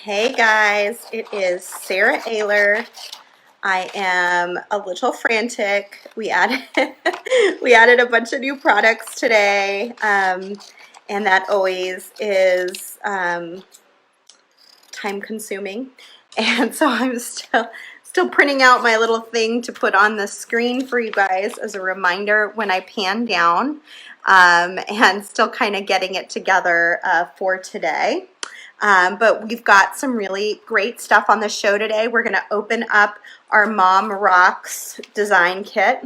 Hey guys, it is Sara Oehler. I am a little frantic. We added we added a bunch of new products today, and that always is time consuming. And so I'm still printing out my little thing to put on the screen for you guys as a reminder when I pan down, and still kind of getting it together for today. But we've got some really great stuff on the show today. We're going to open up our Mom Rocks design kit,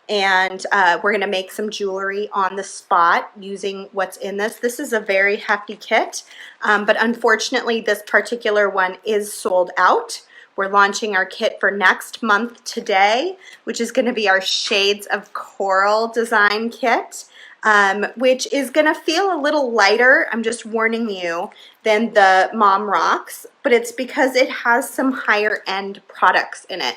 and we're going to make some jewelry on the spot using what's in this. This is a very hefty kit, but unfortunately this particular one is sold out. We're launching our kit for next month today, which is going to be our Shades of Coral design kit. Which is going to feel a little lighter, I'm just warning you, than the Mom Rocks, but it's because it has some higher end products in it.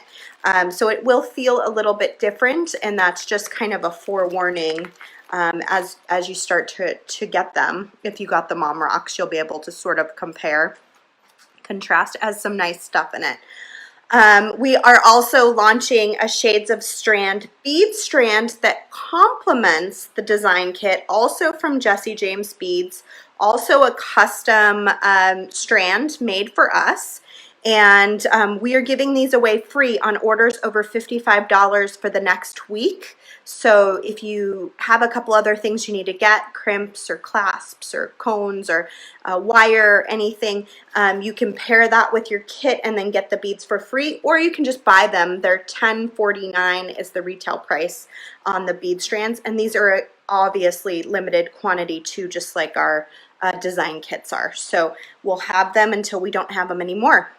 So it will feel a little bit different, and that's just kind of a forewarning as you start to get them. If you got the Mom Rocks, you'll be able to sort of compare, contrast. It has some nice stuff in it. We are also launching a Shades of Strand bead strand that complements the design kit, also from Jesse James Beads, also a custom strand made for us. And we are giving these away free on orders over $55 for the next week. So if you have a couple other things you need to get, crimps or clasps or cones or wire or anything, you can pair that with your kit and then get the beads for free, or you can just buy them. They're $10.49 is the retail price on the bead strands, and these are obviously limited quantity too, just like our design kits are. So we'll have them until we don't have them anymore.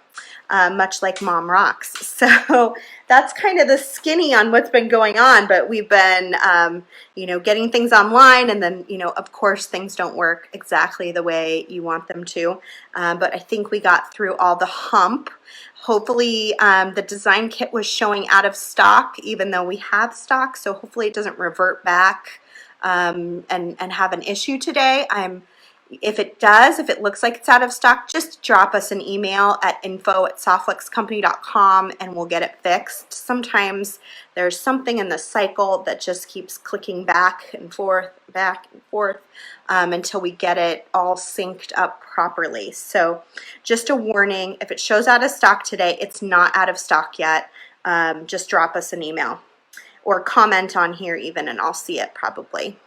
Much like Mom Rocks. So that's kind of the skinny on what's been going on, but we've been, getting things online, and then, of course things don't work exactly the way you want them to, but I think we got through all the hump. Hopefully the design kit was showing out of stock, even though we have stock, so hopefully it doesn't revert back and have an issue today. If it does, if it looks like it's out of stock, just drop us an email at info@softluxcompany.com and we'll get it fixed. Sometimes there's something in the cycle that just keeps clicking back and forth, until we get it all synced up properly. So just a warning, if it shows out of stock today, it's not out of stock yet. Just drop us an email or comment on here even, and I'll see it probably.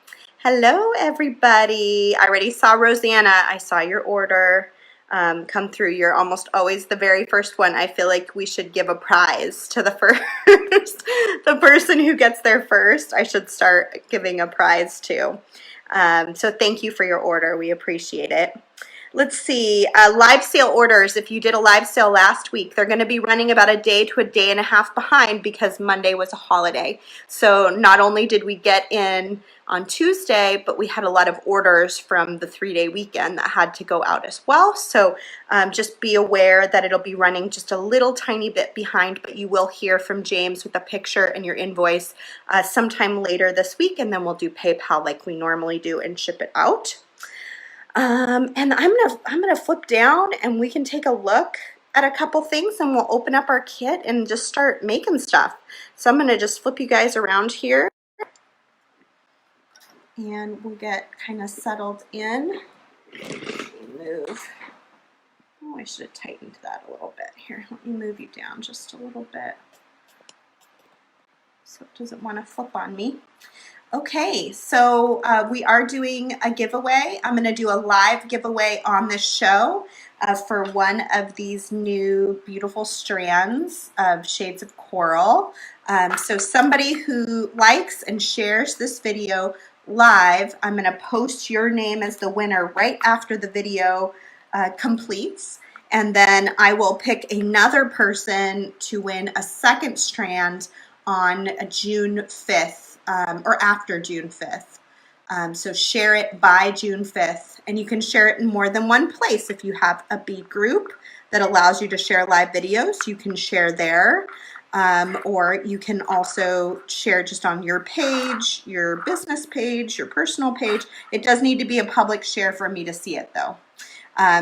Hello everybody. I already saw Rosanna. I saw your order come through. You're almost always the very first one. I feel like we should give a prize to the first, the person who gets there first. I should start giving a prize to. So thank you for your order. We appreciate it. Let's see, live sale orders. If you did a live sale last week, they're going to be running about a day to a day and a half behind because Monday was a holiday. So not only did we get in on Tuesday, but we had a lot of orders from the 3-day weekend that had to go out as well. So just be aware that it'll be running just a little tiny bit behind, but you will hear from James with a picture and your invoice sometime later this week, and then we'll do PayPal like we normally do and ship it out. And I'm gonna flip down and we can take a look at a couple things, and we'll open up our kit and just start making stuff. So I'm gonna just flip you guys around here and we'll get kind of settled in. Move. Oh, I should have tightened that a little bit. Here, let me move you down just a little bit so it doesn't want to flip on me. Okay, so we are doing a giveaway. I'm going to do a live giveaway on this show for one of these new beautiful strands of Shades of Coral. So somebody who likes and shares this video live, I'm going to post your name as the winner right after the video completes, and then I will pick another person to win a second strand on June 5th. Or after June 5th. So share it by June 5th, and you can share it in more than one place. If you have a bead group that allows you to share live videos, you can share there, or you can also share just on your page, your business page, your personal page. It does need to be a public share for me to see it though.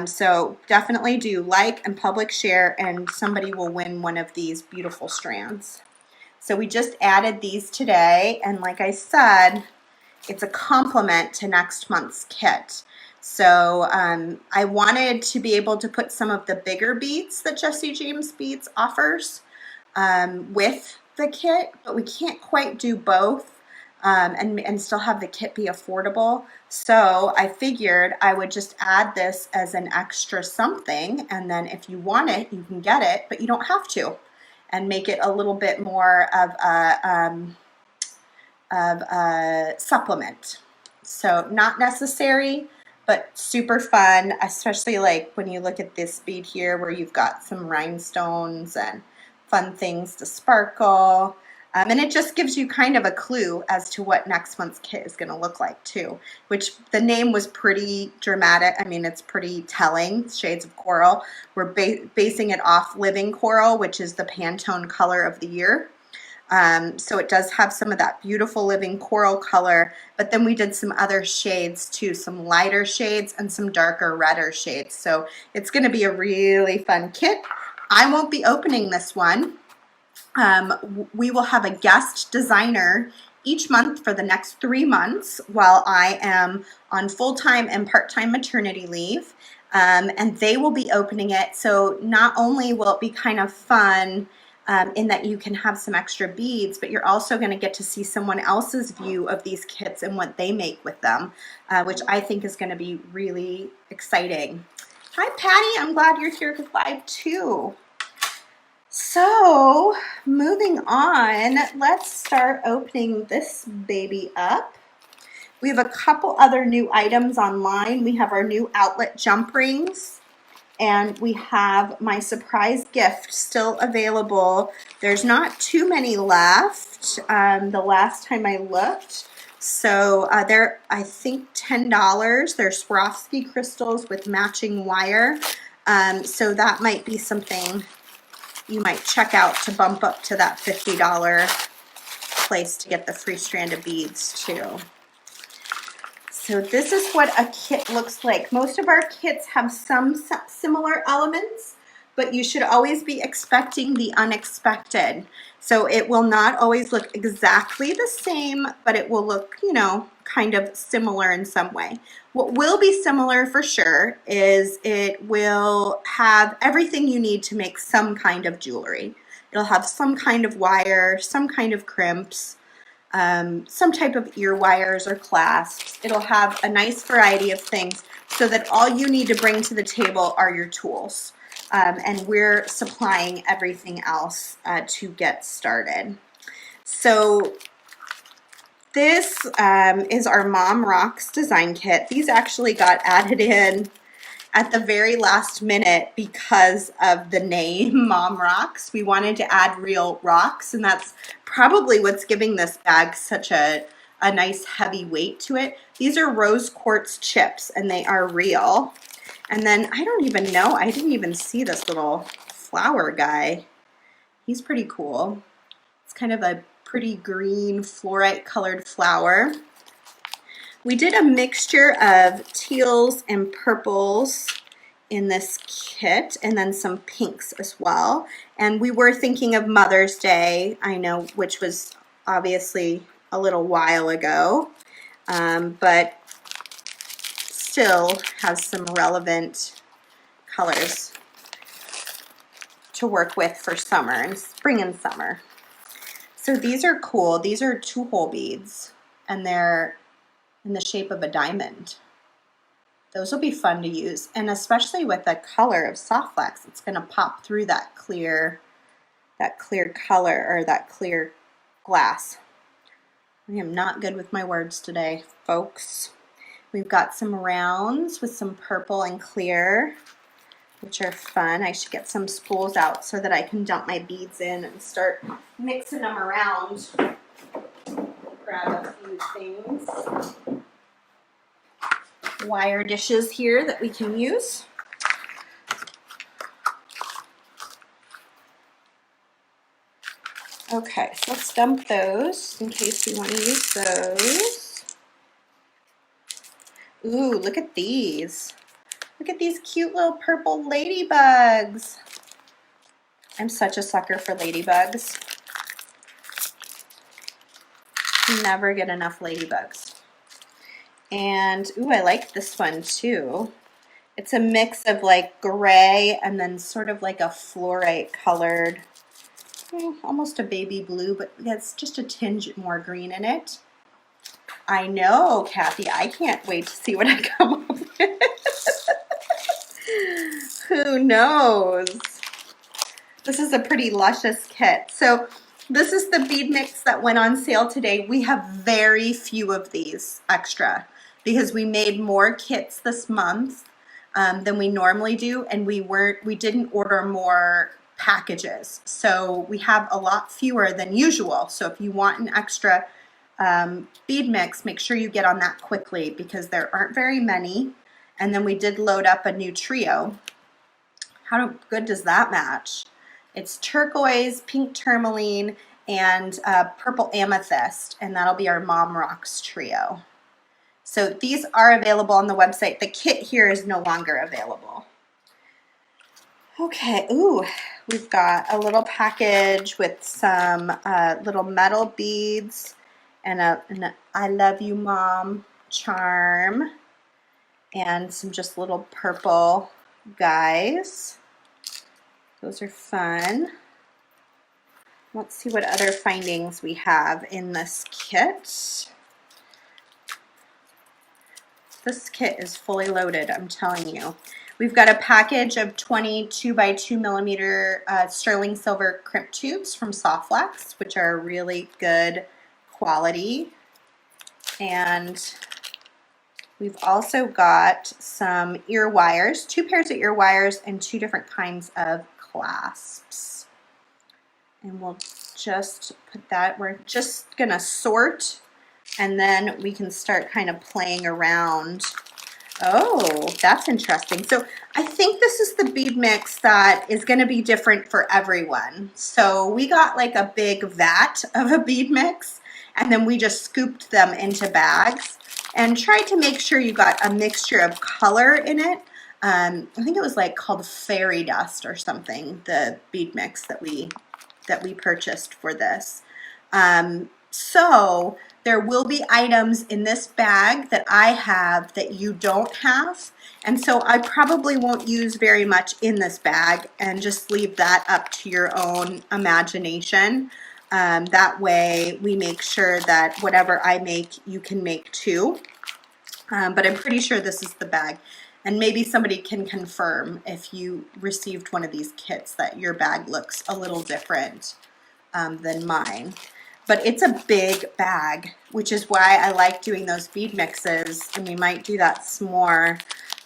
So definitely do like and public share, and somebody will win one of these beautiful strands. So we just added these today, and like I said, it's a complement to next month's kit. So I wanted to be able to put some of the bigger beads that Jesse James Beads offers with the kit, but we can't quite do both and still have the kit be affordable. So I figured I would just add this as an extra something, and then if you want it, you can get it, but you don't have to, and make it a little bit more of a supplement. So not necessary, but super fun, especially like when you look at this bead here where you've got some rhinestones and fun things to sparkle. And it just gives you kind of a clue as to what next month's kit is going to look like too, which the name was pretty dramatic. I mean, it's pretty telling, Shades of Coral. We're basing it off Living Coral, which is the Pantone color of the year. So it does have some of that beautiful living coral color, but then we did some other shades too, some lighter shades and some darker, redder shades. So it's going to be a really fun kit. I won't be opening this one. We will have a guest designer each month for the next 3 months while I am on full-time and part-time maternity leave, and they will be opening it. So not only will it be kind of fun in that you can have some extra beads, but you're also going to get to see someone else's view of these kits and what they make with them, which I think is going to be really exciting. Hi, Patty. I'm glad you're here live too. So moving on, let's start opening this baby up. We have a couple other new items online. We have our new outlet jump rings, and we have my surprise gift still available. There's not too many left the last time I looked. So they're, I think, $10. They're Swarovski crystals with matching wire. So that might be something you might check out to bump up to that $50 place to get the free strand of beads too. So this is what a kit looks like. Most of our kits have some similar elements, but you should always be expecting the unexpected. So it will not always look exactly the same, but it will look, you know, kind of similar in some way. What will be similar for sure is it will have everything you need to make some kind of jewelry. It'll have some kind of wire, some kind of crimps, some type of ear wires or clasps. It'll have a nice variety of things so that all you need to bring to the table are your tools. And we're supplying everything else to get started. So this is our Mom Rocks design kit. These actually got added in at the very last minute because of the name Mom Rocks. We wanted to add real rocks, and that's probably what's giving this bag such a nice heavy weight to it. These are rose quartz chips, and they are real. And then I don't even know, I didn't even see this little flower guy. He's pretty cool. It's kind of a pretty green fluorite colored flower. We did a mixture of teals and purples in this kit, and then some pinks as well. And we were thinking of Mother's Day, I know, which was obviously a little while ago, but still has some relevant colors to work with for summer and spring and summer. So these are cool. These are 2-hole beads, and they're in the shape of a diamond. Those will be fun to use, and especially with the color of soft flex, it's going to pop through that clear color, or that clear glass. I am not good with my words today, folks. We've got some rounds with some purple and clear, which are fun. I should get some spools out so that I can dump my beads in and start mixing them around. Grab a few things. Wire dishes here that we can use. Okay, so let's dump those in case we want to use those. Ooh, look at these. Look at these cute little purple ladybugs. I'm such a sucker for ladybugs. Never get enough ladybugs. And, ooh, I like this one too. It's a mix of like gray and then sort of like a fluorite colored, almost a baby blue, but it's just a tinge more green in it. I know, Kathy, I can't wait to see what I come up with. Who knows? This is a pretty luscious kit. So this is the bead mix that went on sale today. We have very few of these extra because we made more kits this month than we normally do, and we didn't order more packages. So we have a lot fewer than usual. So if you want an extra bead mix, make sure you get on that quickly because there aren't very many. And then we did load up a new trio. How good does that match? It's turquoise, pink tourmaline, and purple amethyst, and that'll be our Mom Rocks trio. So these are available on the website. The kit here is no longer available. Okay, ooh, we've got a little package with some little metal beads and an I love you, Mom charm, and some just little purple guys. Those are fun. Let's see what other findings we have in this kit. This kit is fully loaded, I'm telling you. We've got a package of 22 by 2 millimeter sterling silver crimp tubes from Softflex, which are really good quality. And we've also got some ear wires, 2 pairs of ear wires and 2 different kinds of clasps. And we'll just put that, we're just gonna sort and then we can start kind of playing around. Oh, that's interesting. So I think this is the bead mix that is gonna be different for everyone. So we got like a big vat of a bead mix and then we just scooped them into bags and tried to make sure you got a mixture of color in it. I think it was like called fairy dust or something, the bead mix that we purchased for this. So there will be items in this bag that I have that you don't have, and so I probably won't use very much in this bag and just leave that up to your own imagination. That way we make sure that whatever I make you can make too, but I'm pretty sure this is the bag. And maybe somebody can confirm if you received one of these kits that your bag looks a little different than mine. But it's a big bag, which is why I like doing those bead mixes, and we might do that some more.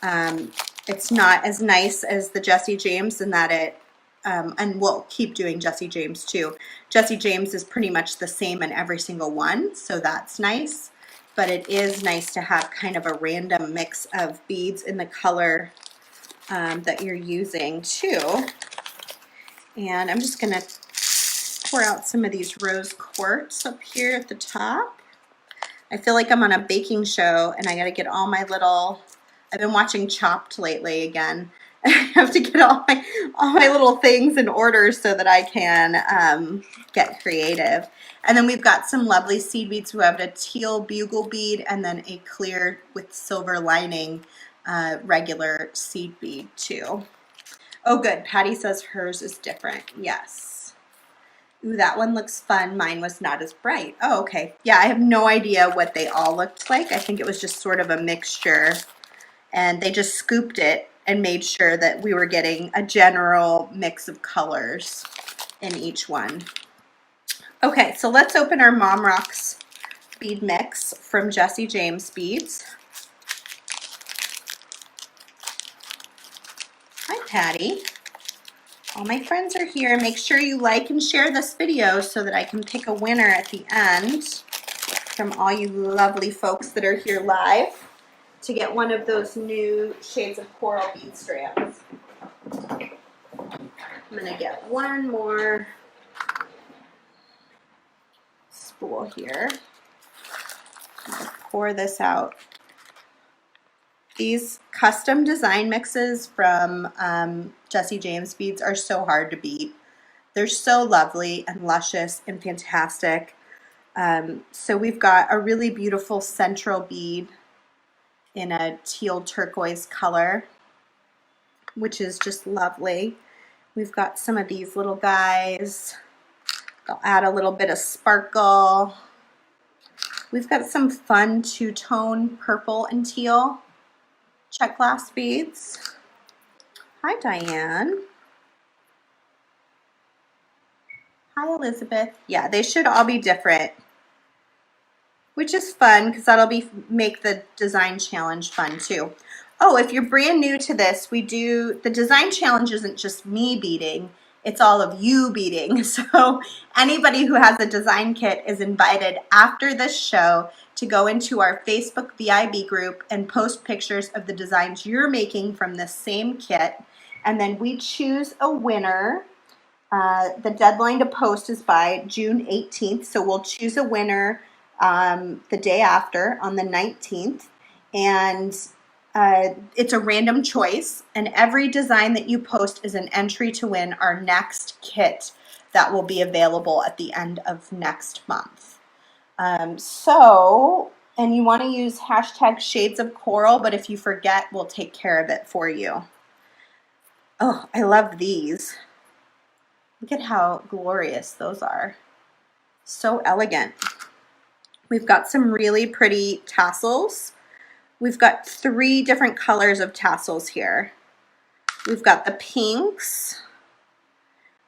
It's not as nice as the Jesse James in that it, and we'll keep doing Jesse James too. Jesse James is pretty much the same in every single one, so that's nice. But it is nice to have kind of a random mix of beads in the color that you're using too. And I'm just gonna pour out some of these rose quartz up here at the top. I feel like I'm on a baking show and I gotta get all my little, I've been watching Chopped lately again. I have to get all my little things in order so that I can get creative. And then we've got some lovely seed beads. We have a teal bugle bead and then a clear with silver lining regular seed bead too. Oh good, Patty says hers is different. Yes. Ooh, that one looks fun. Mine was not as bright. Oh, okay. Yeah, I have no idea what they all looked like. I think it was just sort of a mixture. And they just scooped it and made sure that we were getting a general mix of colors in each one. Okay, so let's open our Mom Rocks bead mix from Jesse James Beads. Hi, Patty. All my friends are here. Make sure you like and share this video so that I can pick a winner at the end from all you lovely folks that are here live to get one of those new shades of coral bead strands. I'm gonna get one more spool here. I'm gonna pour this out These custom design mixes from Jesse James Beads are so hard to beat. They're so lovely and luscious and fantastic. So we've got a really beautiful central bead in a teal turquoise color, which is just lovely. We've got some of these little guys. I'll add a little bit of sparkle. We've got some fun two-tone purple and teal check glass beads. Hi, Diane. Hi, Elizabeth. Yeah, they should all be different, which is fun because that'll make the design challenge fun too. Oh, if you're brand new to this, the design challenge isn't just me beading, it's all of you beading. So anybody who has a design kit is invited after this show to go into our Facebook VIB group and post pictures of the designs you're making from this same kit. And then we choose a winner. The deadline to post is by June 18th. So we'll choose a winner the day after on the 19th. And it's a random choice, and every design that you post is an entry to win our next kit that will be available at the end of next month. And you want to use hashtag shades of coral, but if you forget, we'll take care of it for you. Oh, I love these. Look at how glorious those are. So elegant. We've got some really pretty tassels. We've got 3 different colors of tassels here. We've got the pinks,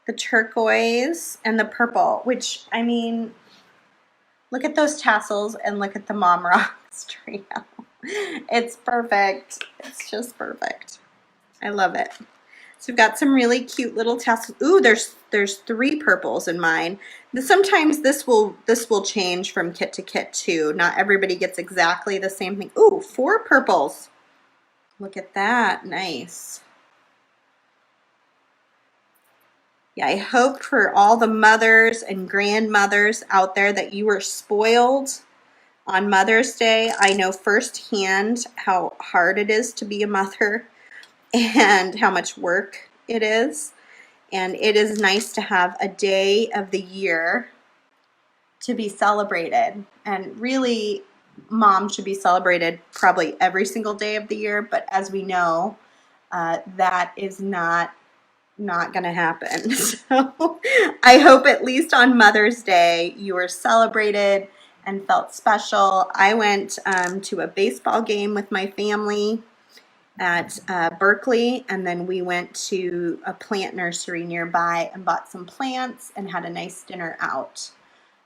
the turquoise, and the purple, which, I mean, look at those tassels and look at the Mom Rocks trio. It's perfect. It's just perfect. I love it. So we've got some really cute little tassels. Ooh, there's 3 purples in mine. Sometimes this will change from kit to kit too. Not everybody gets exactly the same thing. Ooh, 4 purples. Look at that. Nice. Yeah, I hope for all the mothers and grandmothers out there that you were spoiled on Mother's Day. I know firsthand how hard it is to be a mother and how much work it is. And it is nice to have a day of the year to be celebrated. And really, mom should be celebrated probably every single day of the year. But as we know, that is not going to happen. So I hope at least on Mother's Day you were celebrated and felt special. I went to a baseball game with my family at Berkeley, and then we went to a plant nursery nearby and bought some plants and had a nice dinner out.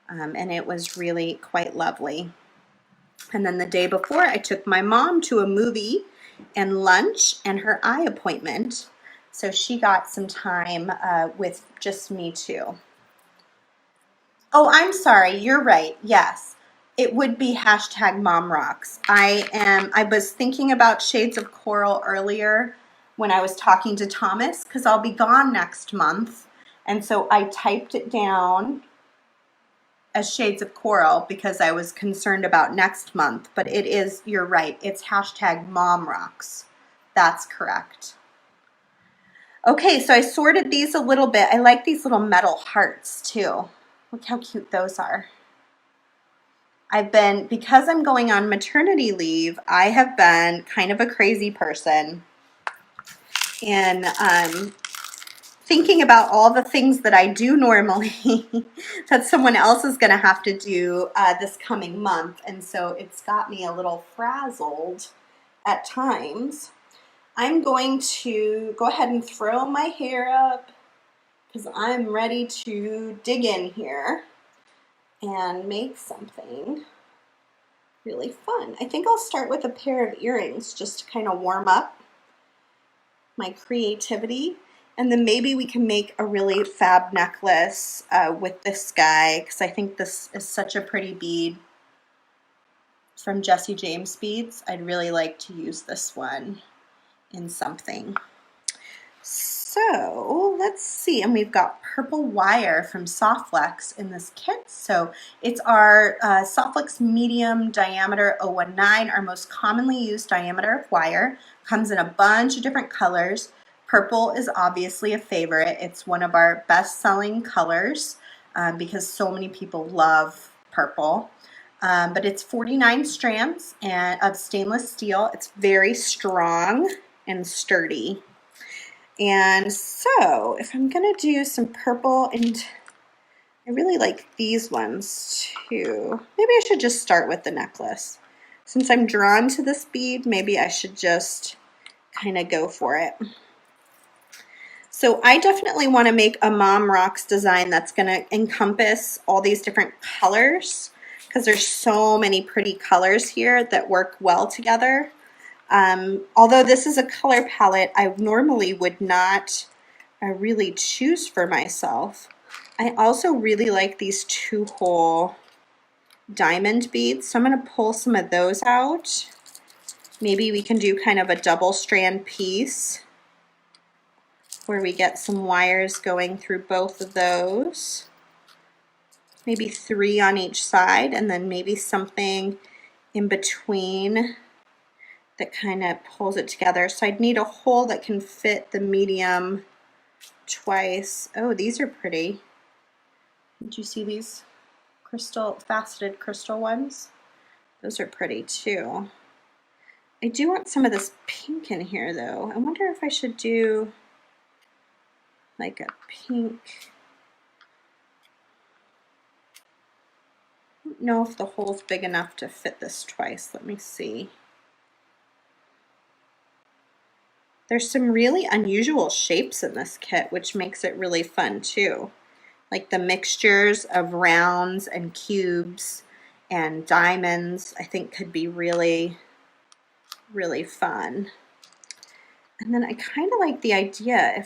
And it was really quite lovely. And then the day before, I took my mom to a movie and lunch and her eye appointment. So she got some time with just me too. Oh, I'm sorry. You're right. Yes. It would be hashtag Mom Rocks. I was thinking about shades of coral earlier when I was talking to Thomas because I'll be gone next month. And so I typed it down as shades of coral because I was concerned about next month. But it is, you're right. It's hashtag Mom Rocks. That's correct. Okay, so I sorted these a little bit. I like these little metal hearts too. Look how cute those are. Because I'm going on maternity leave, I have been kind of a crazy person. And thinking about all the things that I do normally that someone else is going to have to do this coming month. And so it's got me a little frazzled at times. I'm going to go ahead and throw my hair up because I'm ready to dig in here and make something really fun. I think I'll start with a pair of earrings just to kind of warm up my creativity. And then maybe we can make a really fab necklace with this guy because I think this is such a pretty bead from Jesse James Beads. I'd really like to use this one in something. So let's see, and we've got purple wire from Softflex in this kit. So it's our Softflex medium diameter 019, our most commonly used diameter of wire. Comes in a bunch of different colors. Purple is obviously a favorite. It's one of our best-selling colors because so many people love purple. But it's 49 strands and of stainless steel. It's very strong and sturdy. And so if I'm gonna do some purple, and I really like these ones too. Maybe I should just start with the necklace. Since I'm drawn to this bead, maybe I should just kind of go for it. So I definitely want to make a Mom Rocks design that's going to encompass all these different colors because there's so many pretty colors here that work well together. Although this is a color palette I normally would not really choose for myself. I also really like these 2-hole diamond beads, so I'm going to pull some of those out. Maybe we can do kind of a double strand piece where we get some wires going through both of those. Maybe 3 on each side, and then maybe something in between that kind of pulls it together. So I'd need a hole that can fit the medium twice. Oh, these are pretty. Did you see these faceted crystal ones? Those are pretty too. I do want some of this pink in here though. I wonder if I should do like a pink. I don't know if the hole's big enough to fit this twice. Let me see. There's some really unusual shapes in this kit, which makes it really fun too. Like the mixtures of rounds and cubes and diamonds, I think could be really, really fun. And then I kind of like the idea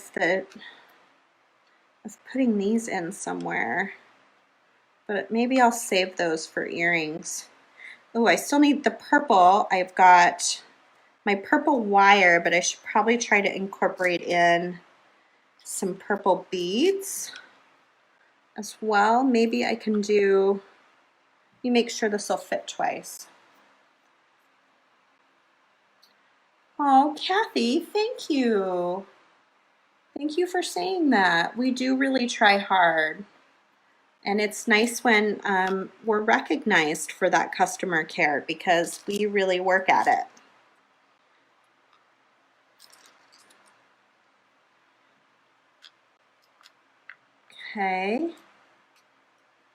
of putting these in somewhere, but maybe I'll save those for earrings. Oh, I still need the purple. I've got my purple wire, but I should probably try to incorporate in some purple beads as well. Maybe I can do, let me make sure this will fit twice. Oh, Kathy, thank you. Thank you for saying that. We do really try hard. And it's nice when we're recognized for that customer care because we really work at it. Okay,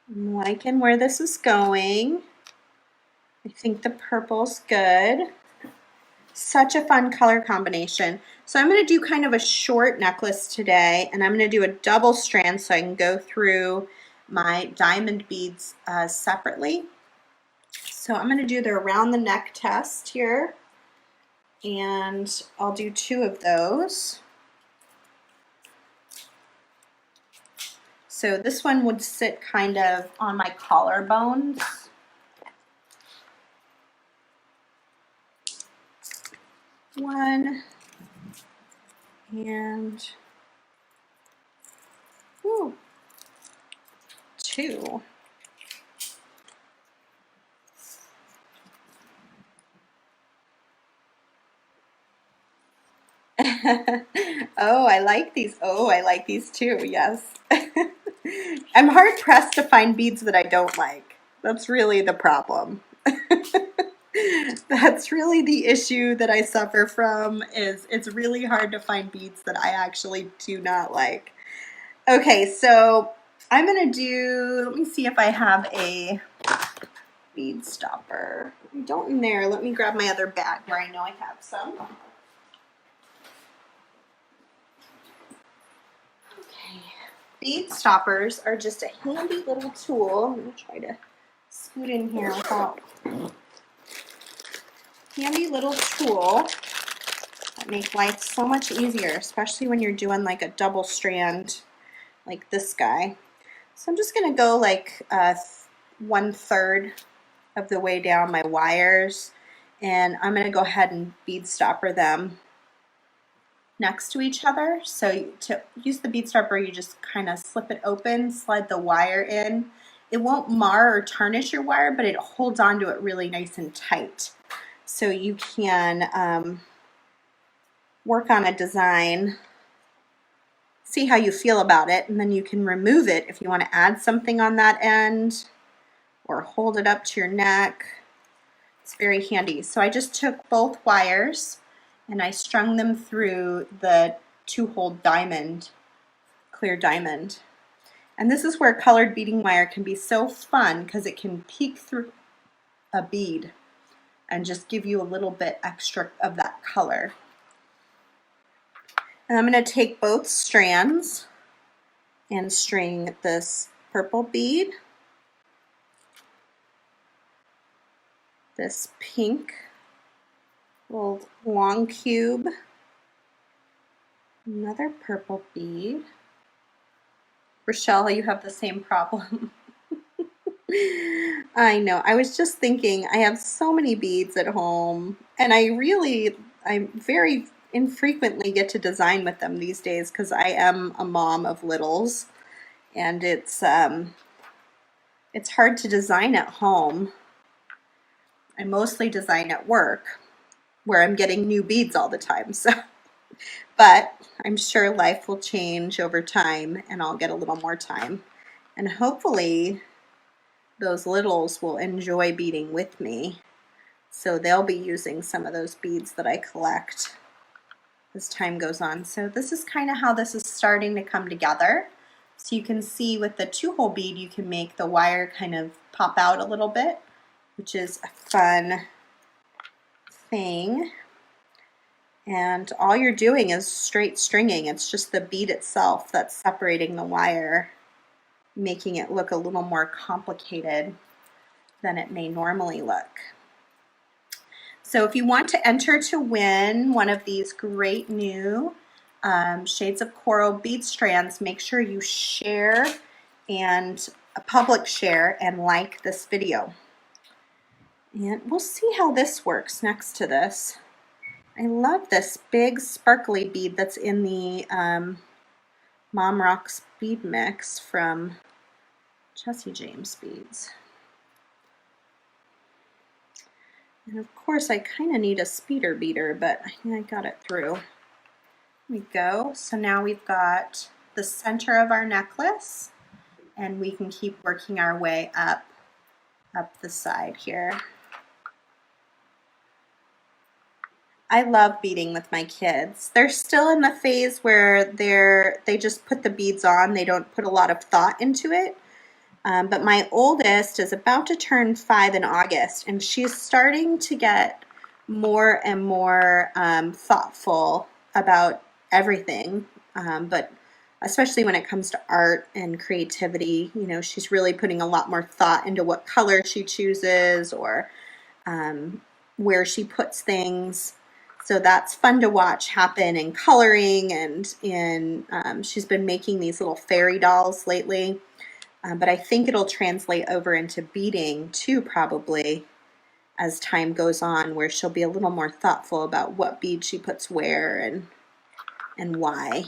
I'm liking where this is going. I think the purple's good. Such a fun color combination. So I'm going to do kind of a short necklace today, and I'm going to do a double strand so I can go through my diamond beads separately. So I'm going to do the around the neck test here, and I'll do 2 of those. So this one would sit kind of on my collarbones. One and 2. Oh, I like these. Oh, I like these too. Yes. I'm hard pressed to find beads that I don't like. That's really the problem. That's really the issue that I suffer from, is it's really hard to find beads that I actually do not like. Okay, so I'm gonna do, let me see if I have a bead stopper. I don't in there. Let me grab my other bag where I know I have some. Okay, bead stoppers are just a handy little tool. I'm gonna try to scoot in here without. Handy little tool that make life so much easier, especially when you're doing like a double strand like this guy. So I'm just gonna go like 1/3 of the way down my wires, and I'm gonna go ahead and bead stopper them. next to each other. So to use the bead stopper, you just kind of slip it open, slide the wire in. It won't mar or tarnish your wire, but it holds onto it really nice and tight. So you can work on a design, see how you feel about it, and then you can remove it if you want to add something on that end or hold it up to your neck. It's very handy. So I just took both wires and I strung them through the 2-hole diamond, clear diamond. And this is where colored beading wire can be so fun because it can peek through a bead and just give you a little bit extra of that color. And I'm going to take both strands and string this purple bead, this pink little long cube, another purple bead. Rochelle, you have the same problem. I know. I was just thinking, I have so many beads at home, and I very infrequently get to design with them these days because I am a mom of littles, and it's hard to design at home. I mostly design at work, where I'm getting new beads all the time. So, but I'm sure life will change over time, and I'll get a little more time, and hopefully those littles will enjoy beading with me, so they'll be using some of those beads that I collect as time goes on. So this is kind of how this is starting to come together. So you can see with the 2-hole bead, you can make the wire kind of pop out a little bit, which is a fun thing. And all you're doing is straight stringing. It's just the bead itself that's separating the wire, making it look a little more complicated than it may normally look. So if you want to enter to win one of these great new Shades of Coral bead strands, make sure you share and a public share and like this video. And we'll see how this works next to this. I love this big sparkly bead that's in the Mom Rocks bead mix from Jessie James Beads. And of course I kind of need a speeder beater, but I think I got it through. There we go. So now we've got the center of our necklace, and we can keep working our way up the side here. I love beading with my kids. They're still in the phase where they just put the beads on. They don't put a lot of thought into it. But my oldest is about to turn 5 in August, and she's starting to get more and more thoughtful about everything, but especially when it comes to art and creativity. You know, she's really putting a lot more thought into what color she chooses or where she puts things. So that's fun to watch happen in coloring, and she's been making these little fairy dolls lately. But I think it'll translate over into beading too, probably, as time goes on, where she'll be a little more thoughtful about what bead she puts where and why.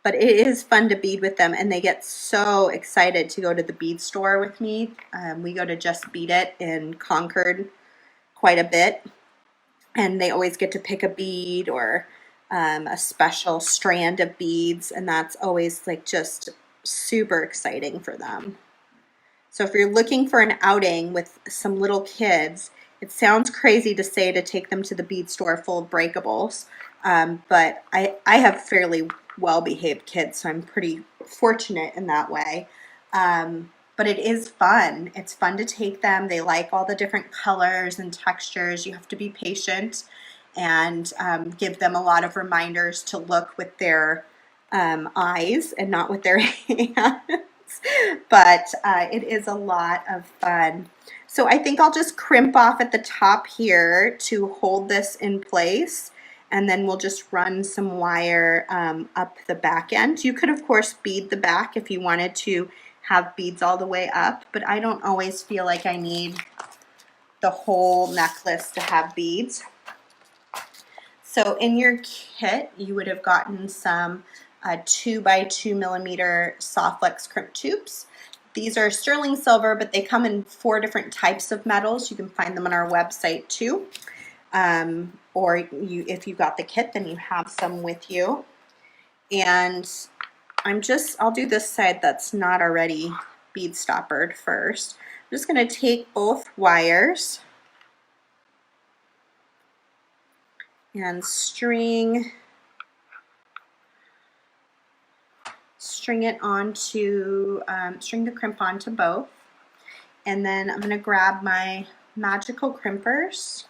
But it is fun to bead with them, and they get so excited to go to the bead store with me. We go to Just Bead It in Concord quite a bit, and they always get to pick a bead or a special strand of beads, and that's always like just super exciting for them. So if you're looking for an outing with some little kids, it sounds crazy to say to take them to the bead store full of breakables, but I have fairly well-behaved kids, so I'm pretty fortunate in that way. But it is fun. It's fun to take them. They like all the different colors and textures. You have to be patient and give them a lot of reminders to look with their eyes and not with their hands. But it is a lot of fun. So I think I'll just crimp off at the top here to hold this in place, and then we'll just run some wire up the back end. You could of course bead the back if you wanted to have beads all the way up, but I don't always feel like I need the whole necklace to have beads. So in your kit, you would have gotten some 2 by 2 millimeter soft flex crimp tubes. These are sterling silver, but they come in 4 different types of metals. You can find them on our website too. Or if you got the kit, then you have some with you. And I'll do this side that's not already bead stoppered first. I'm just going to take both wires and string it onto, string the crimp onto both. And then I'm going to grab my magical crimpers.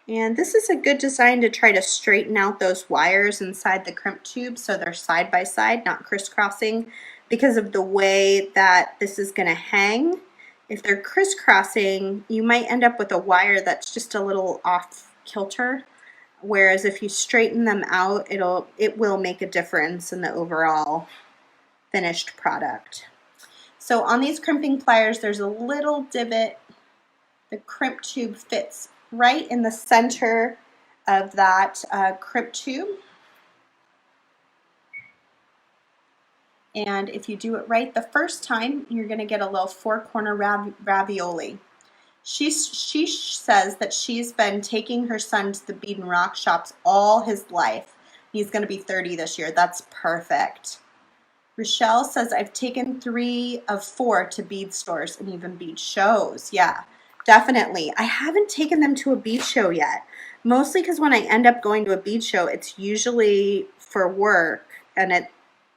And this is a good design to try to straighten out those wires inside the crimp tube so they're side by side, not crisscrossing, because of the way that this is going to hang. If they're crisscrossing, you might end up with a wire that's just a little off kilter, whereas if you straighten them out, it will make a difference in the overall finished product. So on these crimping pliers, there's a little divot. The crimp tube fits right in the center of that crimp tube. And if you do it right the first time, you're going to get a little 4-corner ravioli. She says that she's been taking her son to the bead and rock shops all his life. He's going to be 30 this year. That's perfect. Rochelle says, I've taken 3 of 4 to bead stores and even bead shows. Yeah, definitely. I haven't taken them to a bead show yet, mostly because when I end up going to a bead show, it's usually for work and it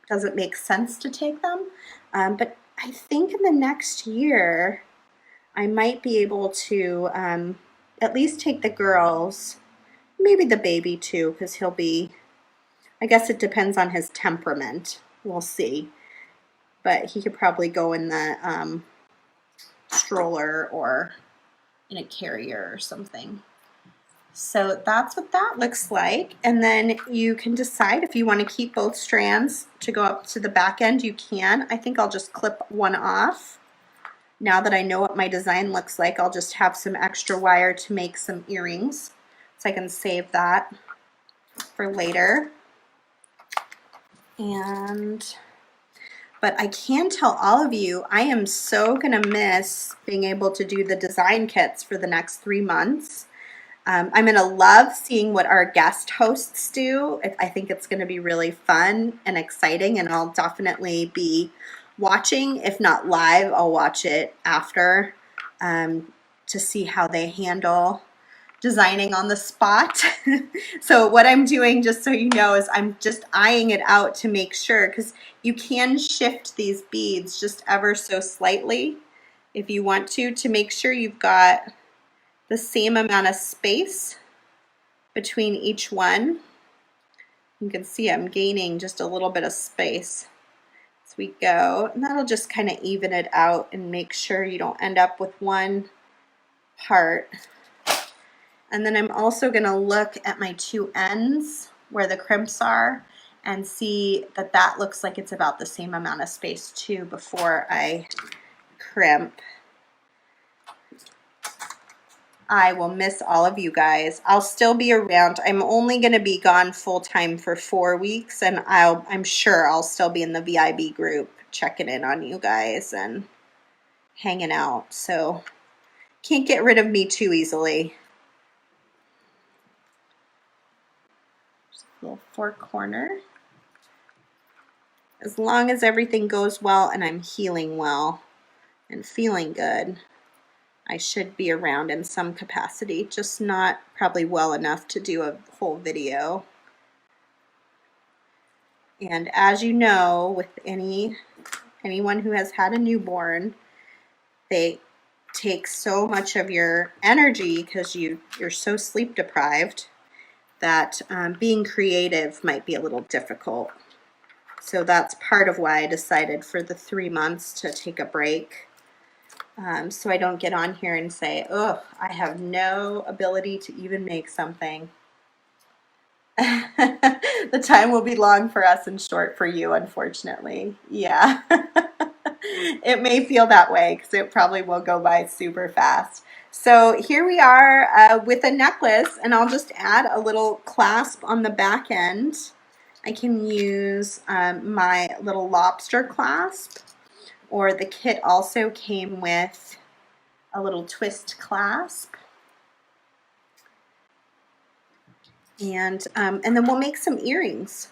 doesn't make sense to take them. But I think in the next year, I might be able to at least take the girls, maybe the baby too, because he'll be, I guess it depends on his temperament. We'll see. But he could probably go in the stroller or in a carrier or something. So that's what that looks like. And then you can decide if you want to keep both strands to go up to the back end, you can. I think I'll just clip one off. Now that I know what my design looks like, I'll just have some extra wire to make some earrings. So I can save that for later. But I can tell all of you, I am so gonna miss being able to do the design kits for the next 3 months. I'm gonna love seeing what our guest hosts do. I think it's gonna be really fun and exciting, and I'll definitely be watching. If not live, I'll watch it after to see how they handle designing on the spot. So what I'm doing, just so you know, is I'm just eyeing it out to make sure, because you can shift these beads just ever so slightly if you want to make sure you've got the same amount of space between each one. You can see I'm gaining just a little bit of space as we go, and that'll just kind of even it out and make sure you don't end up with one part. And then I'm also going to look at my 2 ends where the crimps are and see that that looks like it's about the same amount of space too before I crimp. I will miss all of you guys. I'll still be around. I'm only going to be gone full time for 4 weeks, and I'm sure I'll still be in the VIB group checking in on you guys and hanging out. So can't get rid of me too easily. Little 4-corner. As long as everything goes well and I'm healing well and feeling good, I should be around in some capacity, just not probably well enough to do a whole video. And as you know, with anyone who has had a newborn, they take so much of your energy because you're so sleep deprived that being creative might be a little difficult. So that's part of why I decided for the 3 months to take a break. So I don't get on here and say, oh, I have no ability to even make something. The time will be long for us and short for you, unfortunately. Yeah. It may feel that way because it probably will go by super fast. So here we are with a necklace, and I'll just add a little clasp on the back end. I can use my little lobster clasp, or the kit also came with a little twist clasp. And then we'll make some earrings.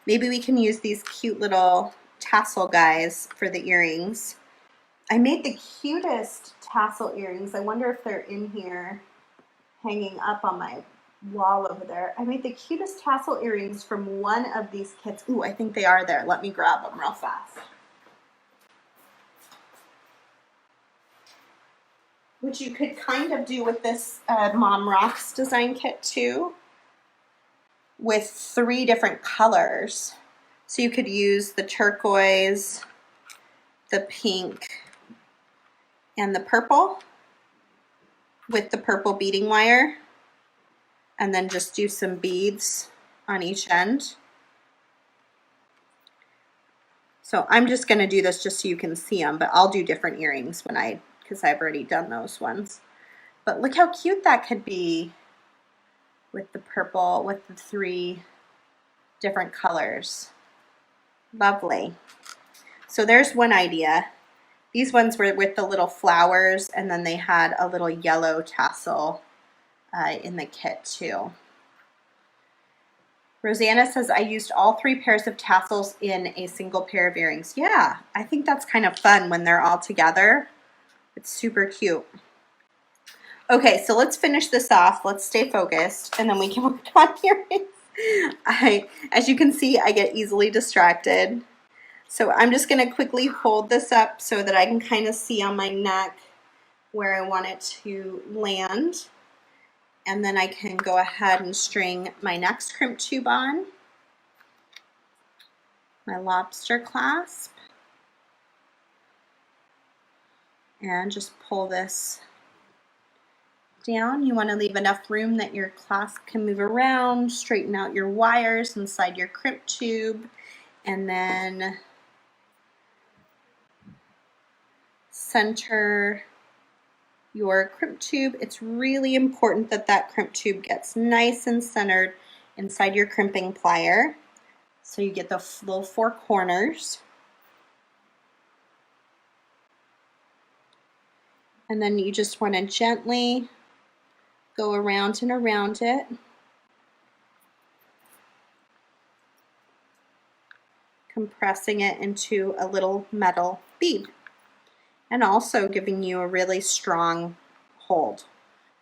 Maybe we can use these cute little tassel guys for the earrings. I made the cutest tassel earrings. I wonder if they're in here hanging up on my wall over there. I made the cutest tassel earrings from one of these kits. Ooh, I think they are there. Let me grab them real fast. Which you could kind of do with this Mom Rocks design kit too, with 3 different colors. So you could use the turquoise, the pink, and the purple with the purple beading wire, and then just do some beads on each end. So I'm just going to do this just so you can see them, but I'll do different earrings because I've already done those ones. But look how cute that could be with the purple, with the 3 different colors. Lovely. So there's one idea. These ones were with the little flowers, and then they had a little yellow tassel in the kit too. Rosanna says, I used all 3 pairs of tassels in a single pair of earrings. Yeah, I think that's kind of fun when they're all together. It's super cute. Okay, so let's finish this off. Let's stay focused, and then we can work on earrings. As you can see, I get easily distracted. So I'm just going to quickly hold this up so that I can kind of see on my neck where I want it to land. And then I can go ahead and string my next crimp tube on, my lobster clasp, and just pull this down. You want to leave enough room that your clasp can move around, straighten out your wires inside your crimp tube, and then center your crimp tube. It's really important that that crimp tube gets nice and centered inside your crimping plier, so you get the little 4 corners. And then you just want to gently go around and around it. Compressing it into a little metal bead, and also giving you a really strong hold.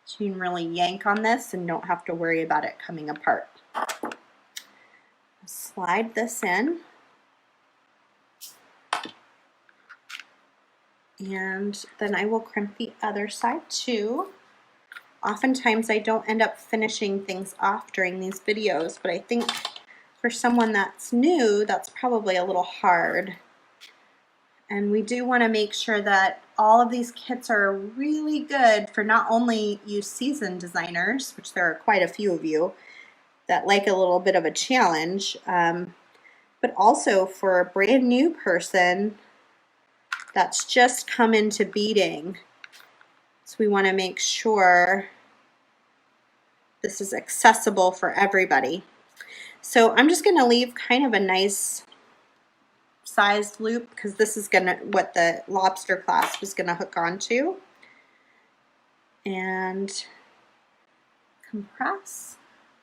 So you can really yank on this and don't have to worry about it coming apart. Slide this in, and then I will crimp the other side too. Oftentimes I don't end up finishing things off during these videos, but I think for someone that's new, that's probably a little hard. And we do want to make sure that all of these kits are really good for not only you seasoned designers, which there are quite a few of you that like a little bit of a challenge, but also for a brand new person that's just come into beading. So we want to make sure this is accessible for everybody. So I'm just going to leave kind of a nice sized loop, because this is what the lobster clasp is going to hook onto, and compress.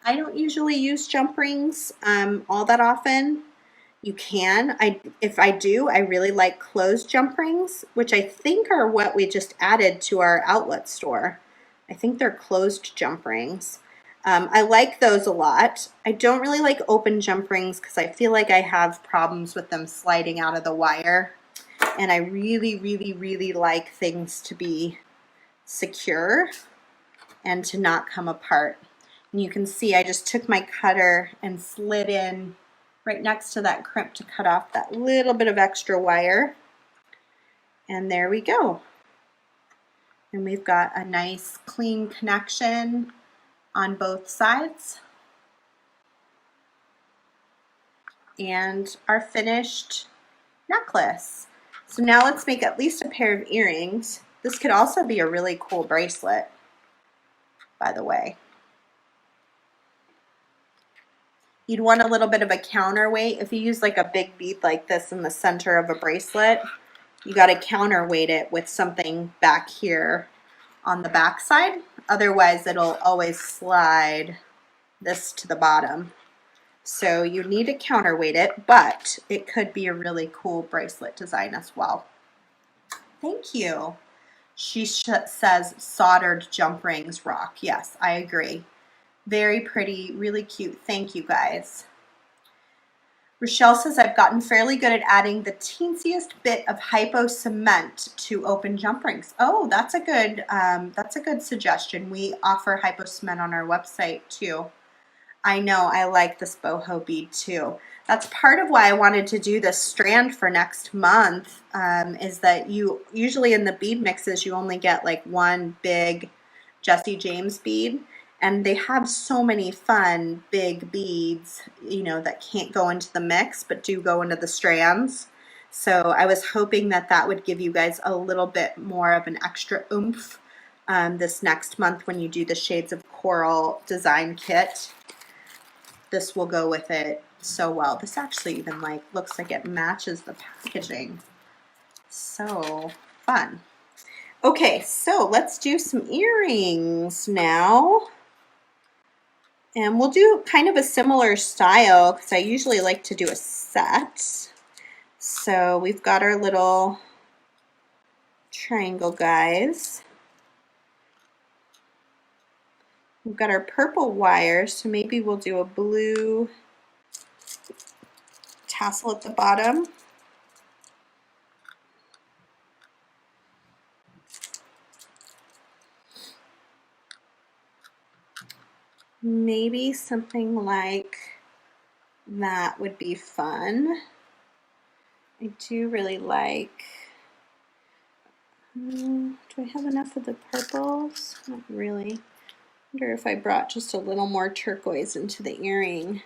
I don't usually use jump rings all that often. You can. If I do, I really like closed jump rings, which I think are what we just added to our outlet store. I think they're closed jump rings. I like those a lot. I don't really like open jump rings because I feel like I have problems with them sliding out of the wire. And I really, really, really like things to be secure and to not come apart. And you can see I just took my cutter and slid in right next to that crimp to cut off that little bit of extra wire. And there we go. And we've got a nice clean connection on both sides, and our finished necklace. So now let's make at least a pair of earrings. This could also be a really cool bracelet, by the way. You'd want a little bit of a counterweight. If you use like a big bead like this in the center of a bracelet, you got to counterweight it with something back here on the back side. Otherwise, it'll always slide this to the bottom. So you need to counterweight it, but it could be a really cool bracelet design as well. Thank you. She says soldered jump rings rock. Yes, I agree. Very pretty, really cute. Thank you guys. Rochelle says, I've gotten fairly good at adding the teensiest bit of hypo cement to open jump rings. Oh, that's a good suggestion. We offer hypo cement on our website too. I know, I like this boho bead too. That's part of why I wanted to do this strand for next month, is that you usually in the bead mixes, you only get like one big Jesse James bead. And they have so many fun big beads, you know, that can't go into the mix, but do go into the strands. So I was hoping that that would give you guys a little bit more of an extra oomph this next month when you do the Shades of Coral design kit. This will go with it so well. This actually even like looks like it matches the packaging. So fun. Okay, so let's do some earrings now. And we'll do kind of a similar style because I usually like to do a set. So we've got our little triangle guys. We've got our purple wire, so maybe we'll do a blue tassel at the bottom. Maybe something like that would be fun. I do really like, do I have enough of the purples? Not really. I wonder if I brought just a little more turquoise into the earring,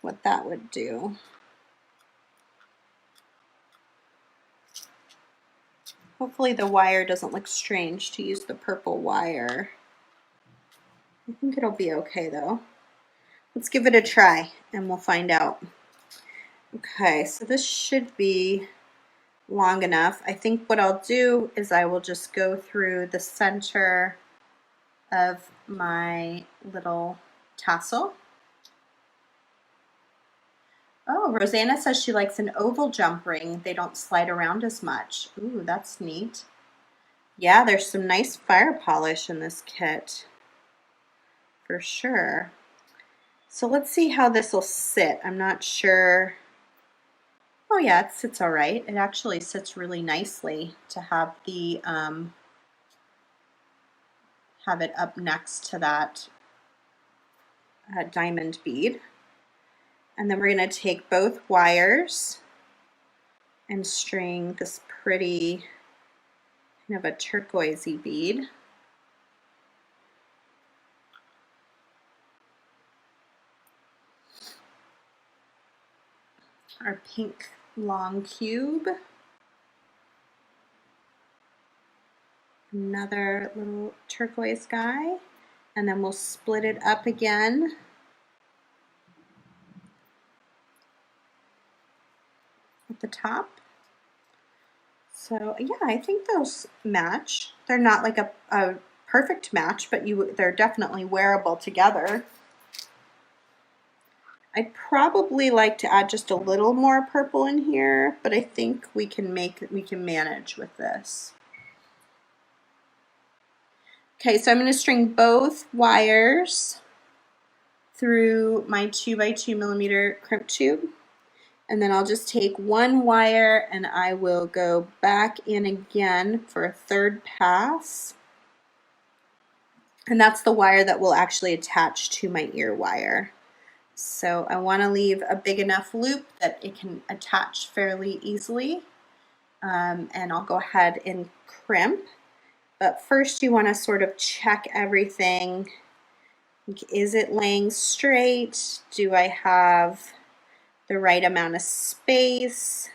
what that would do. Hopefully the wire doesn't look strange to use the purple wire. I think it'll be okay though. Let's give it a try and we'll find out. Okay, so this should be long enough. I think what I'll do is I will just go through the center of my little tassel. Oh, Rosanna says she likes an oval jump ring. They don't slide around as much. Ooh, that's neat. Yeah, there's some nice fire polish in this kit, for sure. So let's see how this will sit. I'm not sure. Oh yeah, it sits all right. It actually sits really nicely to have the have it up next to that diamond bead. And then we're going to take both wires and string this pretty kind of a turquoisey bead. Our pink long cube. Another little turquoise guy. And then we'll split it up again. At the top. So yeah, I think those match. They're not like a perfect match, but they're definitely wearable together. I'd probably like to add just a little more purple in here, but I think we can manage with this. Okay, so I'm going to string both wires through my 2x2 millimeter crimp tube. And then I'll just take one wire and I will go back in again for a third pass. And that's the wire that will actually attach to my ear wire. So I want to leave a big enough loop that it can attach fairly easily. And I'll go ahead and crimp. But first you want to sort of check everything. Is it laying straight? Do I have the right amount of space?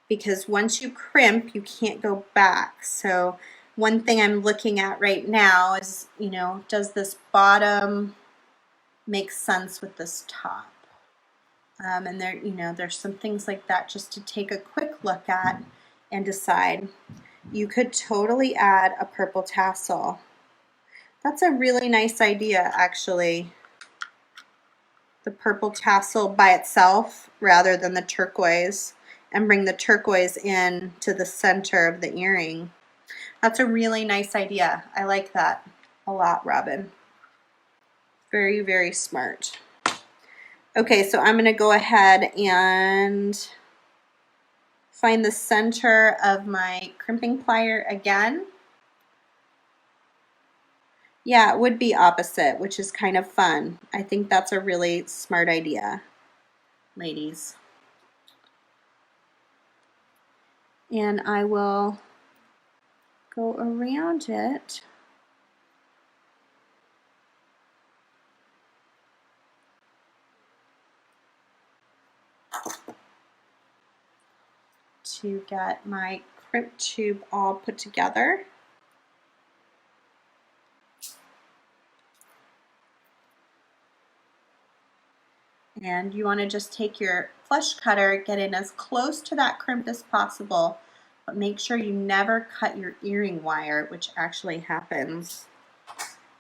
because once you crimp, you can't go back. So one thing I'm looking at right now is, you know, does this bottom make sense with this top? And there, you know, there's some things like that just to take a quick look at and decide. You could totally add a purple tassel. That's a really nice idea, actually. The purple tassel by itself rather than the turquoise, and bring the turquoise in to the center of the earring. That's a really nice idea. I like that a lot, Robin. Very, very smart. Okay, so I'm going to go ahead and find the center of my crimping plier again. Yeah, it would be opposite, which is kind of fun. I think that's a really smart idea, ladies. And I will go around it. To get my crimp tube all put together. And you want to just take your flush cutter, get in as close to that crimp as possible, but make sure you never cut your earring wire, which actually happens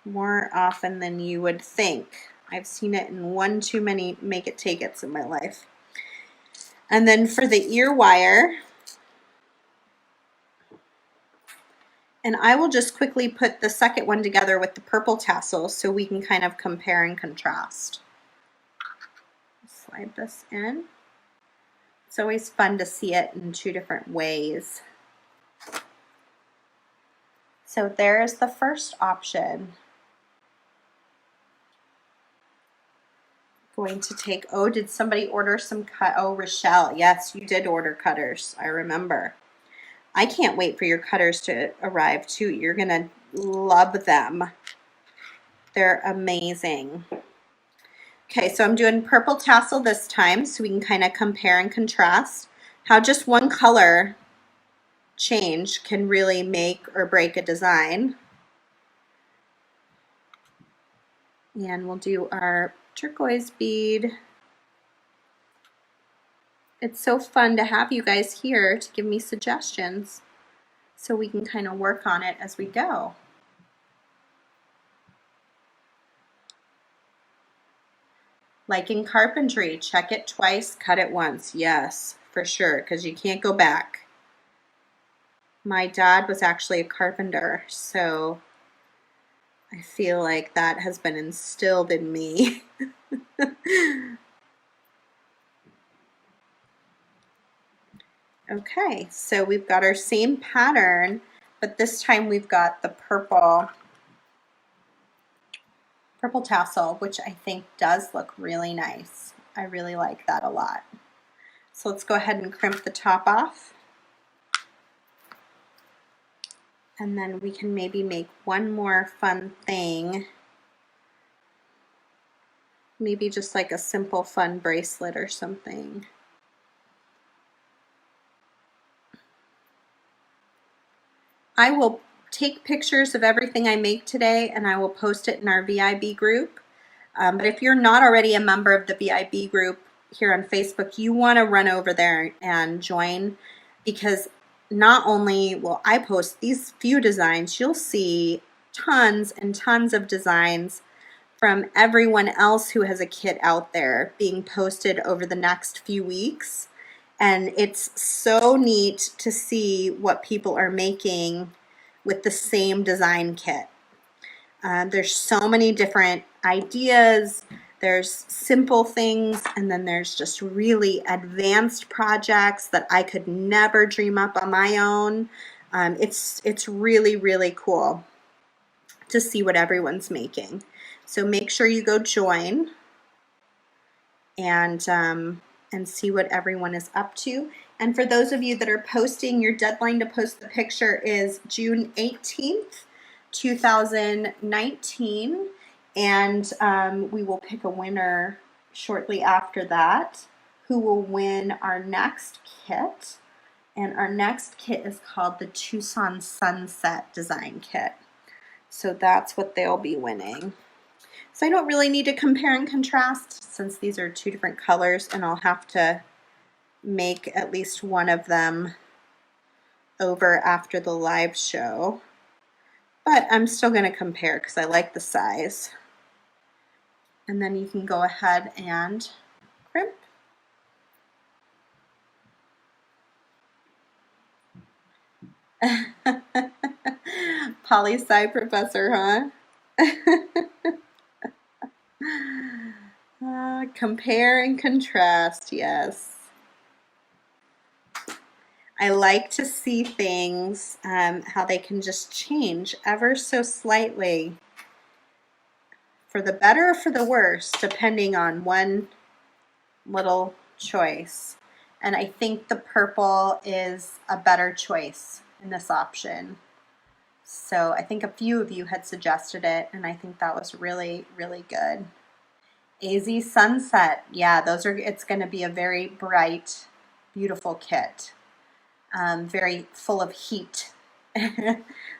more often than you would think. I've seen it in one too many make it take it's in my life. And then for the ear wire, and I will just quickly put the second one together with the purple tassel so we can kind of compare and contrast. Slide this in. It's always fun to see it in two different ways. So there's the first option. Going to take, oh, did somebody order some cut? Oh, Rochelle, yes, you did order cutters, I remember. I can't wait for your cutters to arrive too. You're gonna love them. They're amazing. Okay, so I'm doing purple tassel this time so we can kind of compare and contrast how just one color change can really make or break a design. And we'll do our turquoise bead. It's so fun to have you guys here to give me suggestions so we can kind of work on it as we go. Like in carpentry, check it twice, cut it once. Yes, for sure, because you can't go back. My dad was actually a carpenter, so I feel like that has been instilled in me. Okay, so we've got our same pattern, but this time we've got the purple tassel, which I think does look really nice. I really like that a lot. So let's go ahead and crimp the top off. And then we can maybe make one more fun thing. Maybe just like a simple fun bracelet or something. I will take pictures of everything I make today and I will post it in our VIB group. But if you're not already a member of the VIB group here on Facebook, you want to run over there and join, because not only will I post these few designs, you'll see tons and tons of designs from everyone else who has a kit out there being posted over the next few weeks. And it's so neat to see what people are making with the same design kit. There's so many different ideas. There's simple things, and then there's just really advanced projects that I could never dream up on my own. It's really, really cool to see what everyone's making. So make sure you go join and see what everyone is up to. And for those of you that are posting, your deadline to post the picture is June 18th, 2019. And we will pick a winner shortly after that who will win our next kit. And our next kit is called the Tucson Sunset Design Kit. So that's what they'll be winning. So I don't really need to compare and contrast since these are two different colors, and I'll have to make at least one of them over after the live show. But I'm still going to compare because I like the size. And then you can go ahead and crimp. Poli-sci professor, huh? Compare and contrast, yes. I like to see things, how they can just change ever so slightly for the better or for the worse, depending on one little choice. And I think the purple is a better choice in this option. So I think a few of you had suggested it, and I think that was really, really good. AZ Sunset, yeah, it's going to be a very bright, beautiful kit. Very full of heat.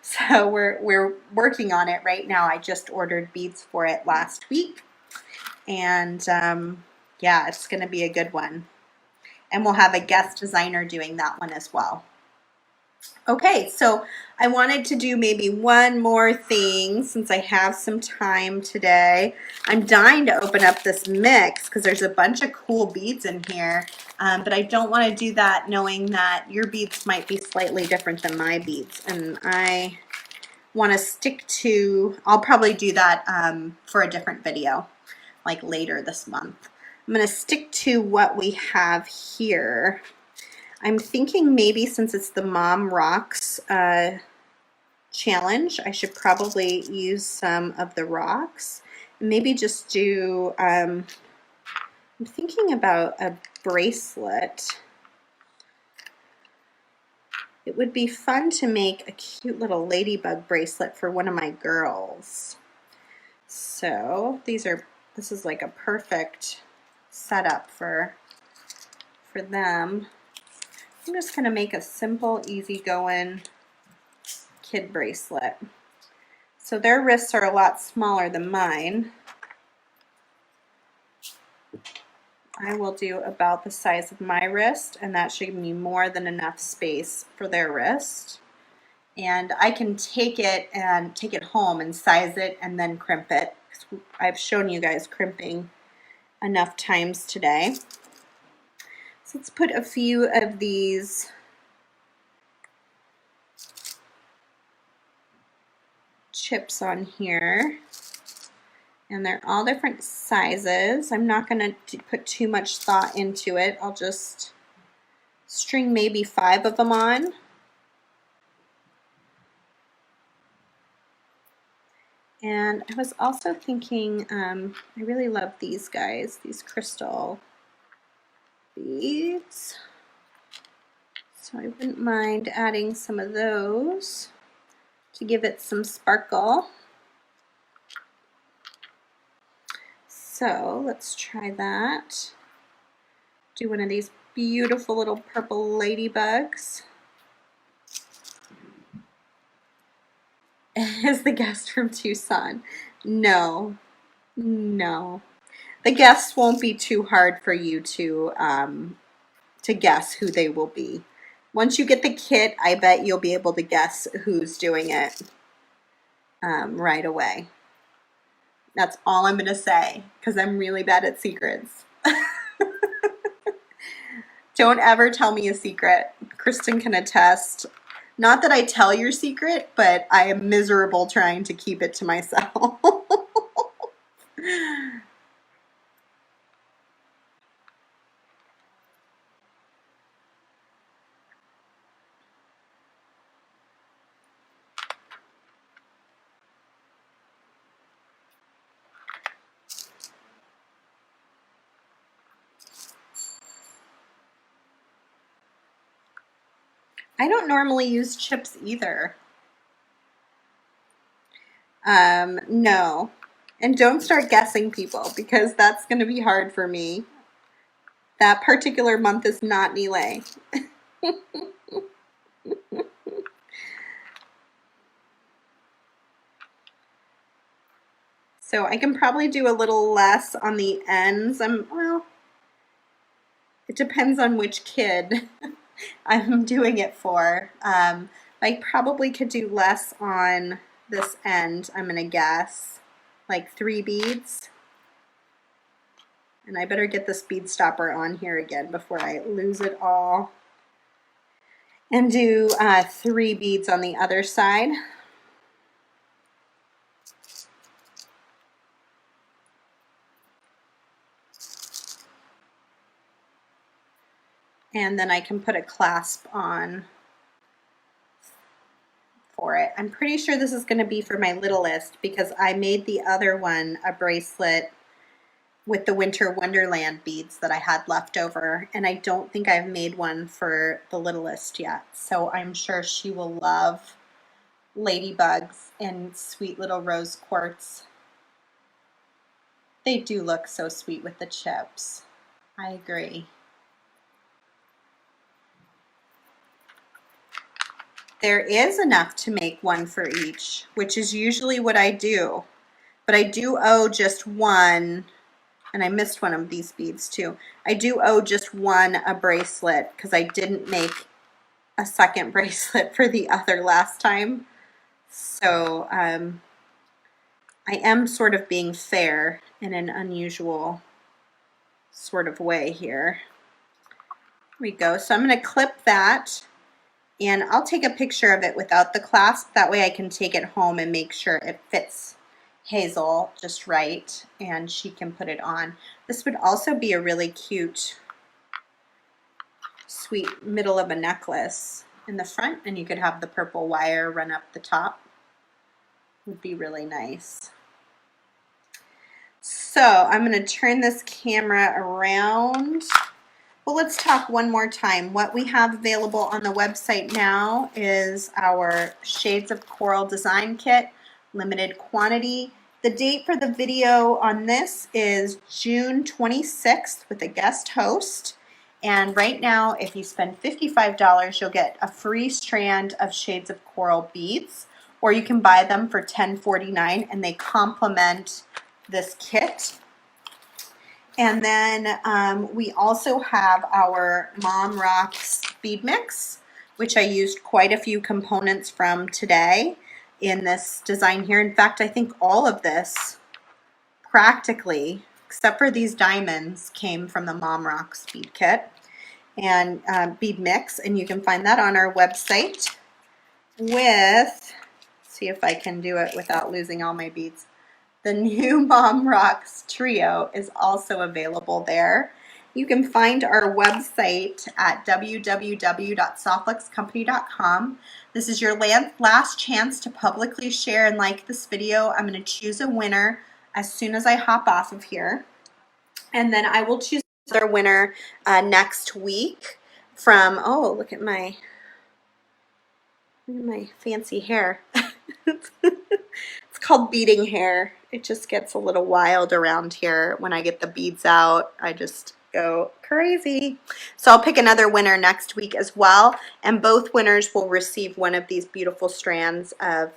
So we're working on it right now. I just ordered beads for it last week, and yeah, it's going to be a good one. And we'll have a guest designer doing that one as well. Okay, so I wanted to do maybe one more thing since I have some time today. I'm dying to open up this mix because there's a bunch of cool beads in here, but I don't want to do that knowing that your beads might be slightly different than my beads, and I want to stick to, I'll probably do that for a different video, like later this month. I'm going to stick to what we have here. I'm thinking maybe since it's the Mom Rocks challenge, I should probably use some of the rocks. Maybe just do, I'm thinking about a bracelet. It would be fun to make a cute little ladybug bracelet for one of my girls. So this is like a perfect setup for them. I'm just going to make a simple, easygoing kid bracelet. So their wrists are a lot smaller than mine. I will do about the size of my wrist, and that should give me more than enough space for their wrist. And I can take it home and size it and then crimp it. I've shown you guys crimping enough times today. So let's put a few of these chips on here, and they're all different sizes. I'm not going to put too much thought into it. I'll just string maybe 5 of them on. And I was also thinking, I really love these guys, these crystal beads. So I wouldn't mind adding some of those to give it some sparkle. So let's try that. Do one of these beautiful little purple ladybugs. Is the guest from Tucson? No. The guests won't be too hard for you to guess who they will be. Once you get the kit, I bet you'll be able to guess who's doing it right away. That's all I'm going to say, because I'm really bad at secrets. Don't ever tell me a secret. Kristen can attest. Not that I tell your secret, but I am miserable trying to keep it to myself. I don't normally use chips either. No. And don't start guessing people, because that's going to be hard for me. That particular month is not Nile. So I can probably do a little less on the ends. Well, it depends on which kid I'm doing it for. I probably could do less on this end, I'm gonna guess. Like 3 beads. And I better get this bead stopper on here again before I lose it all. And do 3 beads on the other side. And then I can put a clasp on for it. I'm pretty sure this is going to be for my littlest because I made the other one a bracelet with the Winter Wonderland beads that I had left over, and I don't think I've made one for the littlest yet. So I'm sure she will love ladybugs and sweet little rose quartz. They do look so sweet with the chips. I agree. There is enough to make one for each, which is usually what I do. But I do owe just one, and I missed one of these beads too. I do owe just one a bracelet because I didn't make a second bracelet for the other last time. So I am sort of being fair in an unusual sort of way here. Here we go. So I'm going to clip that. And I'll take a picture of it without the clasp. That way I can take it home and make sure it fits Hazel just right and she can put it on. This would also be a really cute, sweet middle of a necklace in the front, and you could have the purple wire run up the top. Would be really nice. So I'm going to turn this camera around. Well, let's talk one more time. What we have available on the website now is our Shades of Coral Design Kit, limited quantity. The date for the video on this is June 26th with a guest host. And right now, if you spend $55, you'll get a free strand of Shades of Coral beads, or you can buy them for $10.49 and they complement this kit. And then we also have our Mom Rocks bead mix, which I used quite a few components from today in this design here. In fact, I think all of this practically, except for these diamonds, came from the Mom Rocks bead kit and bead mix. And you can find that on our website with, see if I can do it without losing all my beads. The new Mom Rocks Trio is also available there. You can find our website at www.softluxcompany.com. This is your last chance to publicly share and like this video. I'm going to choose a winner as soon as I hop off of here. And then I will choose another winner next week from, oh, look at my fancy hair. It's called beading hair. It just gets a little wild around here. When I get the beads out, I just go crazy. So I'll pick another winner next week as well, and both winners will receive one of these beautiful strands of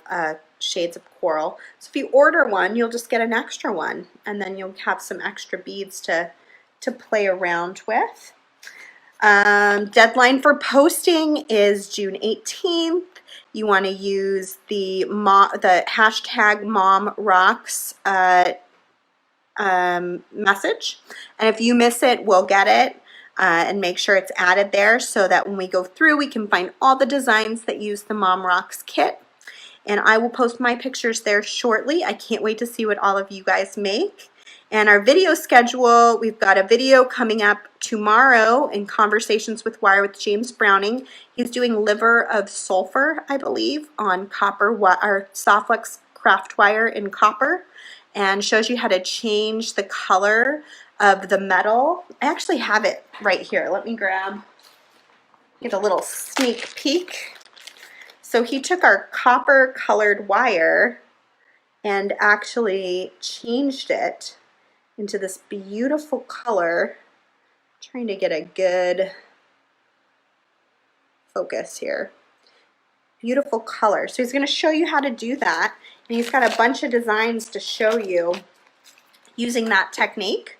Shades of Coral. So if you order one, you'll just get an extra one, and then you'll have some extra beads to play around with. Deadline for posting is June 18th. You want to use the hashtag MomRocks message. And if you miss it, we'll get it and make sure it's added there so that when we go through, we can find all the designs that use the Mom Rocks kit. And I will post my pictures there shortly. I can't wait to see what all of you guys make. And our video schedule, we've got a video coming up tomorrow in Conversations with Wire with James Browning. He's doing liver of sulfur, I believe, on copper or Softluxe craft wire in copper, and shows you how to change the color of the metal. I actually have it right here. Let me get a little sneak peek. So he took our copper colored wire and actually changed it into this beautiful color. I'm trying to get a good focus here. beautiful color. So he's going to show you how to do that. And he's got a bunch of designs to show you using that technique.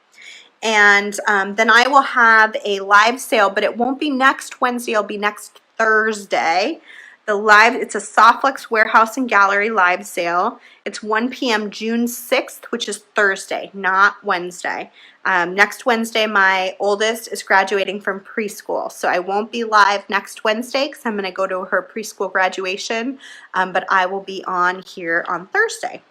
And then I will have a live sale, but it won't be next Wednesday, it'll be next Thursday. It's a Softflex Warehouse and Gallery live sale. It's 1 p.m. June 6th, which is Thursday, not Wednesday. Next Wednesday, my oldest is graduating from preschool, so I won't be live next Wednesday because I'm going to go to her preschool graduation, but I will be on here on Thursday.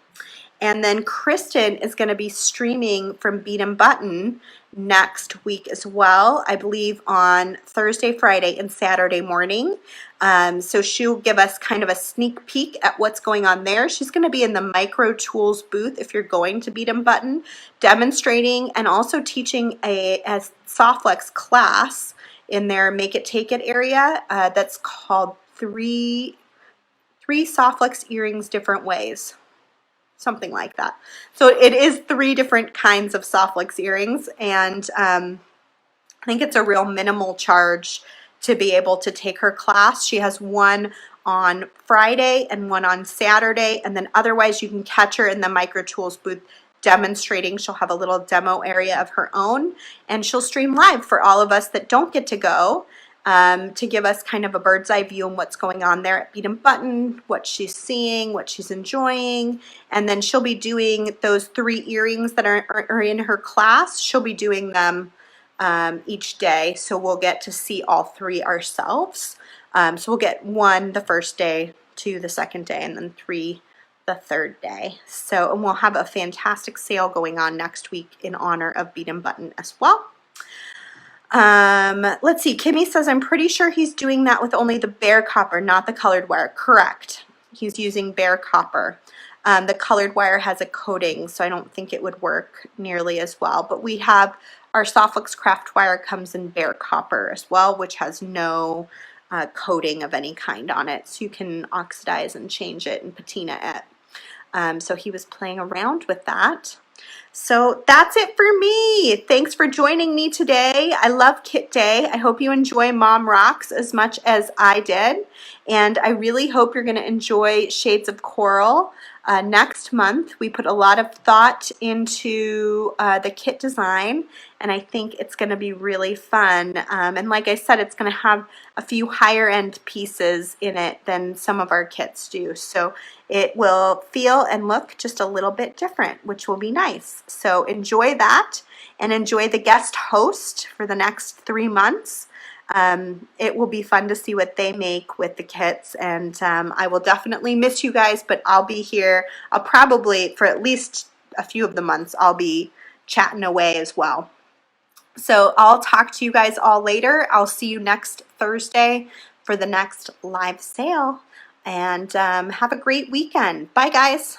And then Kristen is going to be streaming from Bead and Button next week as well, I believe on Thursday, Friday, and Saturday morning. So she'll give us kind of a sneak peek at what's going on there. She's going to be in the Micro Tools booth if you're going to Bead and Button, demonstrating and also teaching a Softflex class in their Make It Take It area that's called three Softflex Earrings Different Ways. Something like that. So it is 3 different kinds of Softflex earrings, and I think it's a real minimal charge to be able to take her class. She has one on Friday and one on Saturday, and then otherwise you can catch her in the Micro Tools booth demonstrating. She'll have a little demo area of her own, and she'll stream live for all of us that don't get to go, to give us kind of a bird's eye view on what's going on there at Bead and Button, what she's seeing, what she's enjoying. And then she'll be doing those 3 earrings that are in her class. She'll be doing them each day, so we'll get to see all 3 ourselves. So we'll get 1 the first day, 2 the second day, and then 3 the third day. So, and we'll have a fantastic sale going on next week in honor of Bead and Button as well. Let's see, Kimmy says, I'm pretty sure he's doing that with only the bare copper, not the colored wire. Correct. He's using bare copper. The colored wire has a coating, so I don't think it would work nearly as well. But we have our Softflex craft wire comes in bare copper as well, which has no coating of any kind on it. So you can oxidize and change it and patina it. So he was playing around with that. So that's it for me. Thanks for joining me today. I love Kit Day. I hope you enjoy Mom Rocks as much as I did. And I really hope you're going to enjoy Shades of Coral next month. We put a lot of thought into the kit design, and I think it's going to be really fun. And like I said, it's going to have a few higher end pieces in it than some of our kits do. So it will feel and look just a little bit different, which will be nice. So enjoy that and enjoy the guest host for the next 3 months. It will be fun to see what they make with the kits, and I will definitely miss you guys, but I'll be here. I'll probably, for at least a few of the months, I'll be chatting away as well. So I'll talk to you guys all later. I'll see you next Thursday for the next live sale, and have a great weekend. Bye, guys.